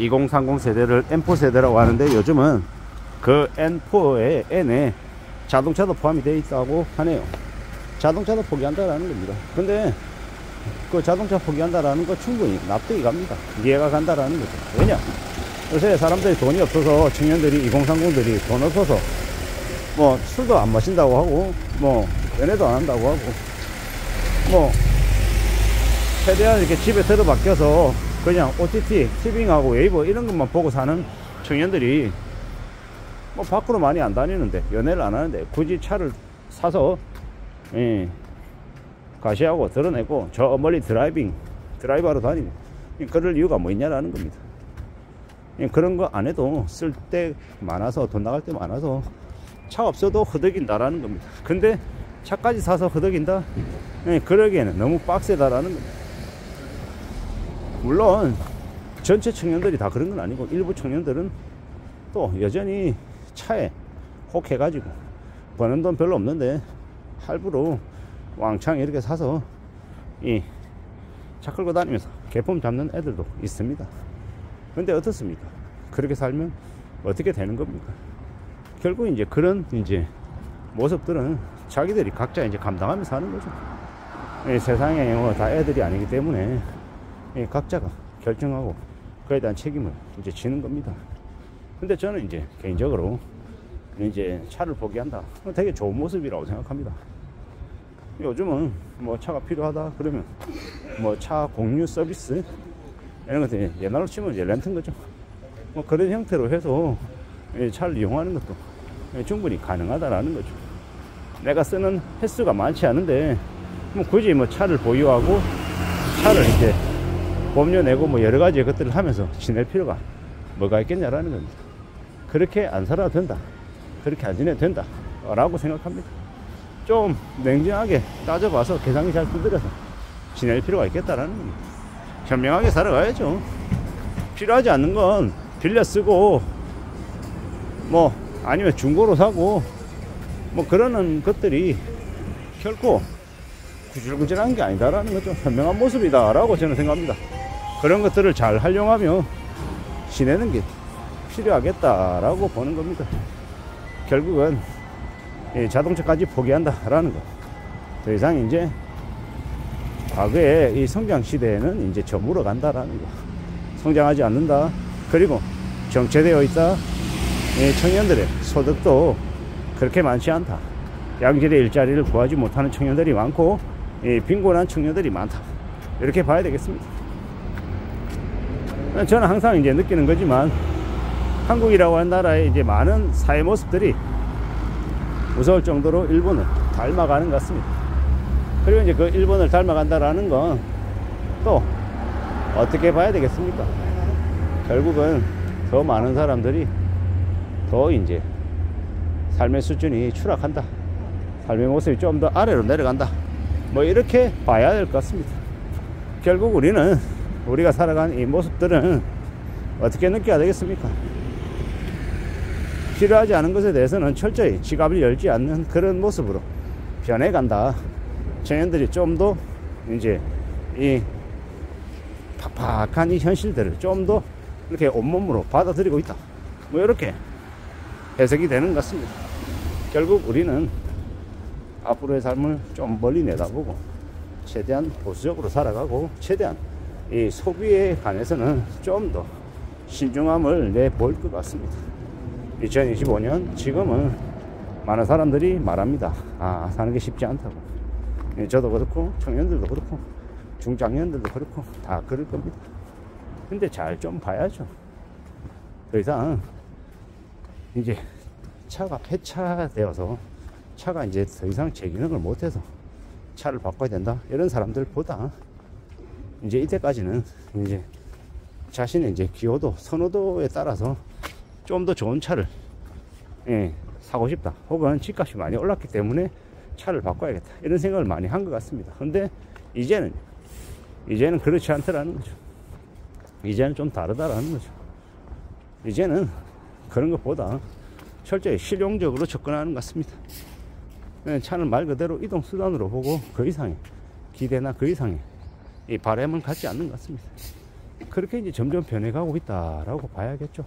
2030 세대를 M4 세대라고 하는데, 요즘은 그 N4에 N에 자동차도 포함이 되어 있다고 하네요. 자동차도 포기한다라는 겁니다. 근데 그 자동차 포기한다라는 거 충분히 납득이 갑니다. 이해가 간다라는 거죠. 왜냐, 요새 사람들이 돈이 없어서, 청년들이 2030들이 돈 없어서 뭐 술도 안 마신다고 하고, 뭐 연애도 안 한다고 하고, 뭐 최대한 이렇게 집에 들어박혀서 그냥 OTT, 티빙하고 웨이버 이런 것만 보고 사는 청년들이 뭐 밖으로 많이 안 다니는데, 연애를 안 하는데 굳이 차를 사서 가시하고 드러내고 저 멀리 드라이버로 다니는, 그럴 이유가 뭐 있냐라는 겁니다. 그런 거 안 해도 쓸 때 많아서, 돈 나갈 때 많아서 차 없어도 허덕인다라는 겁니다. 근데 차까지 사서 허덕인다? 그러기에는 너무 빡세다라는 겁니다. 물론 전체 청년들이 다 그런 건 아니고, 일부 청년들은 또 여전히 차에 혹 해가지고 버는 돈 별로 없는데 할부로 왕창 이렇게 사서 이 차 끌고 다니면서 개품 잡는 애들도 있습니다. 근데 어떻습니까? 그렇게 살면 어떻게 되는 겁니까? 결국 이제 그런 이제 모습들은 자기들이 각자 이제 감당하면서 하는 거죠. 세상에 뭐 다 애들이 아니기 때문에 각자가 결정하고 그에 대한 책임을 이제 지는 겁니다. 근데 저는 이제 개인적으로 이제 차를 포기한다, 되게 좋은 모습이라고 생각합니다. 요즘은 뭐 차가 필요하다 그러면 뭐 차 공유 서비스 이런 것들, 옛날로 치면 이제 렌트인 거죠. 뭐 그런 형태로 해서 차를 이용하는 것도 충분히 가능하다라는 거죠. 내가 쓰는 횟수가 많지 않은데 뭐 굳이 뭐 차를 보유하고 차를 이제 보험료 내고 뭐 여러 가지 것들을 하면서 지낼 필요가 뭐가 있겠냐라는 겁니다. 그렇게 안 살아도 된다, 그렇게 안 지내도 된다 라고 생각합니다. 좀 냉정하게 따져봐서 계산기 잘 두드려서 지낼 필요가 있겠다라는 겁니다. 현명하게 살아가야죠. 필요하지 않는 건 빌려 쓰고 뭐 아니면 중고로 사고 뭐 그러는 것들이 결코 구질구질한 게 아니다라는 거죠. 현명한 모습이다 라고 저는 생각합니다. 그런 것들을 잘 활용하며 지내는 게 필요하겠다라고 보는 겁니다. 결국은 자동차까지 포기한다 라는 거, 더 이상 이제 과거에 이 성장 시대에는 이제 저물어 간다라는 거, 성장하지 않는다, 그리고 정체되어 있다, 청년들의 소득도 그렇게 많지 않다, 양질의 일자리를 구하지 못하는 청년들이 많고 빈곤한 청년들이 많다, 이렇게 봐야 되겠습니다. 저는 항상 이제 느끼는 거지만, 한국이라고 하는 나라의 이제 많은 사회 모습들이 무서울 정도로 일본을 닮아가는 것 같습니다. 그리고 이제 그 일본을 닮아간다라는 건 또 어떻게 봐야 되겠습니까? 결국은 더 많은 사람들이 더 이제 삶의 수준이 추락한다, 삶의 모습이 좀 더 아래로 내려간다, 뭐 이렇게 봐야 될 것 같습니다. 결국 우리가 살아가는 이 모습들은 어떻게 느껴야 되겠습니까? 필요하지 않은 것에 대해서는 철저히 지갑을 열지 않는 그런 모습으로 변해간다. 청년들이 좀 더 이제 이 팍팍한 이 현실들을 좀 더 이렇게 온몸으로 받아들이고 있다, 뭐 이렇게 해석이 되는 것 같습니다. 결국 우리는 앞으로의 삶을 좀 멀리 내다보고 최대한 보수적으로 살아가고, 최대한 이 소비에 관해서는 좀 더 신중함을 내볼 것 같습니다. 2025년 지금은 많은 사람들이 말합니다. 사는 게 쉽지 않다고. 저도 그렇고 청년들도 그렇고 중장년들도 그렇고 다 그럴 겁니다. 근데 잘 좀 봐야죠. 더 이상 이제 차가 폐차되어서 차가 이제 더 이상 제 기능을 못해서 차를 바꿔야 된다, 이런 사람들보다 이제 이때까지는 이제 자신의 이제 기호도, 선호도에 따라서 좀 더 좋은 차를 사고 싶다, 혹은 집값이 많이 올랐기 때문에 차를 바꿔야겠다, 이런 생각을 많이 한 것 같습니다. 근데 이제는 그렇지 않더라는 거죠. 이제는 좀 다르다라는 거죠. 이제는 그런 것보다 철저히 실용적으로 접근하는 것 같습니다. 차는 말 그대로 이동수단으로 보고 그 이상의 기대나 그 이상의 이 바람을 갖지 않는 것 같습니다. 그렇게 이제 점점 변해가고 있다라고 봐야겠죠.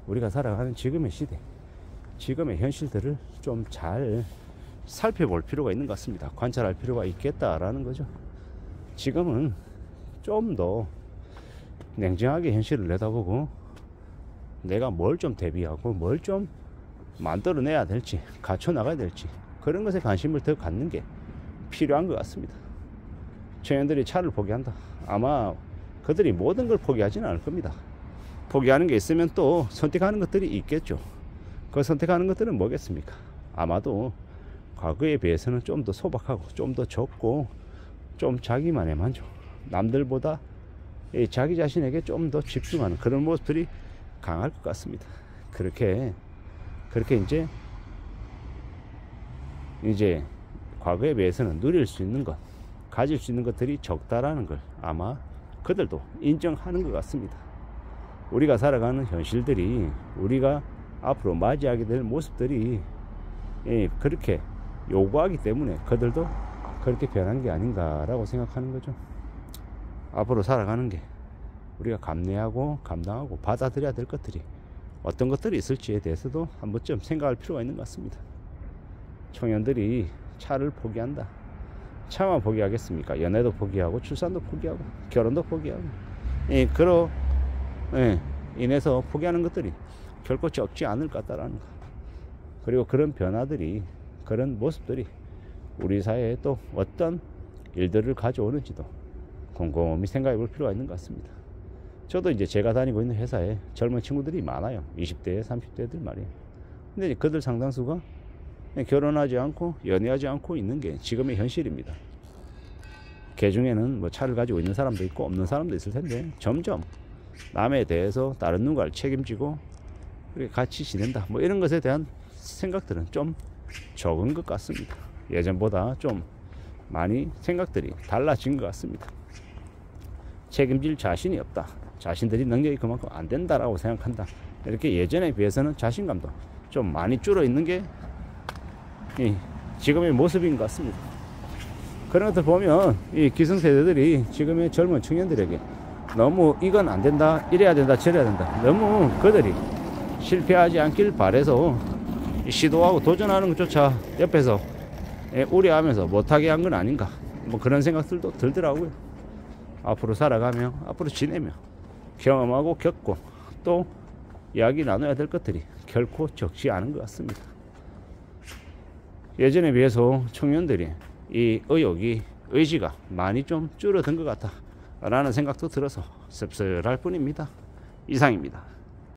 우리가 살아가는 지금의 시대, 지금의 현실들을 좀 잘 살펴볼 필요가 있는 것 같습니다. 관찰할 필요가 있겠다라는 거죠. 지금은 좀 더 냉정하게 현실을 내다보고 내가 뭘 좀 대비하고 뭘 좀 만들어내야 될지, 갖춰 나가야 될지, 그런 것에 관심을 더 갖는 게 필요한 것 같습니다. 청년들이 차를 포기한다. 아마 그들이 모든 걸 포기하지는 않을 겁니다. 포기하는 게 있으면 또 선택하는 것들이 있겠죠. 그 선택하는 것들은 뭐겠습니까? 아마도 과거에 비해서는 좀 더 소박하고 좀 더 적고 좀 자기만의 만족, 남들보다 자기 자신에게 좀 더 집중하는 그런 모습들이 강할 것 같습니다. 그렇게 이제 과거에 비해서는 누릴 수 있는 것, 가질 수 있는 것들이 적다라는 걸 아마 그들도 인정하는 것 같습니다. 우리가 살아가는 현실들이, 우리가 앞으로 맞이하게 될 모습들이 그렇게 요구하기 때문에 그들도 그렇게 변한 게 아닌가라고 생각하는 거죠. 앞으로 살아가는 게 우리가 감내하고 감당하고 받아들여야 될 것들이 어떤 것들이 있을지에 대해서도 한 번쯤 생각할 필요가 있는 것 같습니다. 청년들이 차를 포기한다. 차만 포기하겠습니까? 연애도 포기하고 출산도 포기하고 결혼도 포기하고 그로 인해서 포기하는 것들이 결코 적지 않을 것 같다라는 거. 그리고 그런 변화들이, 그런 모습들이 우리 사회에 또 어떤 일들을 가져오는지도 곰곰이 생각해 볼 필요가 있는 것 같습니다. 저도 이제 제가 다니고 있는 회사에 젊은 친구들이 많아요. 20대, 30대들 말이에요. 근데 그들 상당수가 결혼하지 않고 연애하지 않고 있는 게 지금의 현실입니다. 그 중에는 뭐 차를 가지고 있는 사람도 있고 없는 사람도 있을 텐데 점점 남에 대해서 다른 누군가를 책임지고 같이 지낸다, 뭐 이런 것에 대한 생각들은 좀 적은 것 같습니다. 예전보다 좀 많이 생각들이 달라진 것 같습니다. 책임질 자신이 없다, 자신들이 능력이 그만큼 안 된다라고 생각한다, 이렇게 예전에 비해서는 자신감도 좀 많이 줄어 있는 게 지금의 모습인 것 같습니다. 그런 것들 보면 이 기성세대들이 지금의 젊은 청년들에게 너무 이건 안 된다, 이래야 된다, 저래야 된다, 너무 그들이 실패하지 않길 바래서 시도하고 도전하는 것조차 옆에서 우려하면서 못하게 한 건 아닌가, 뭐 그런 생각들도 들더라고요. 앞으로 살아가며 앞으로 지내며 경험하고 겪고 또 이야기 나눠야 될 것들이 결코 적지 않은 것 같습니다. 예전에 비해서 청년들이 이 의욕이, 의지가 많이 좀 줄어든 것 같다 라는 생각도 들어서 씁쓸할 뿐입니다. 이상입니다.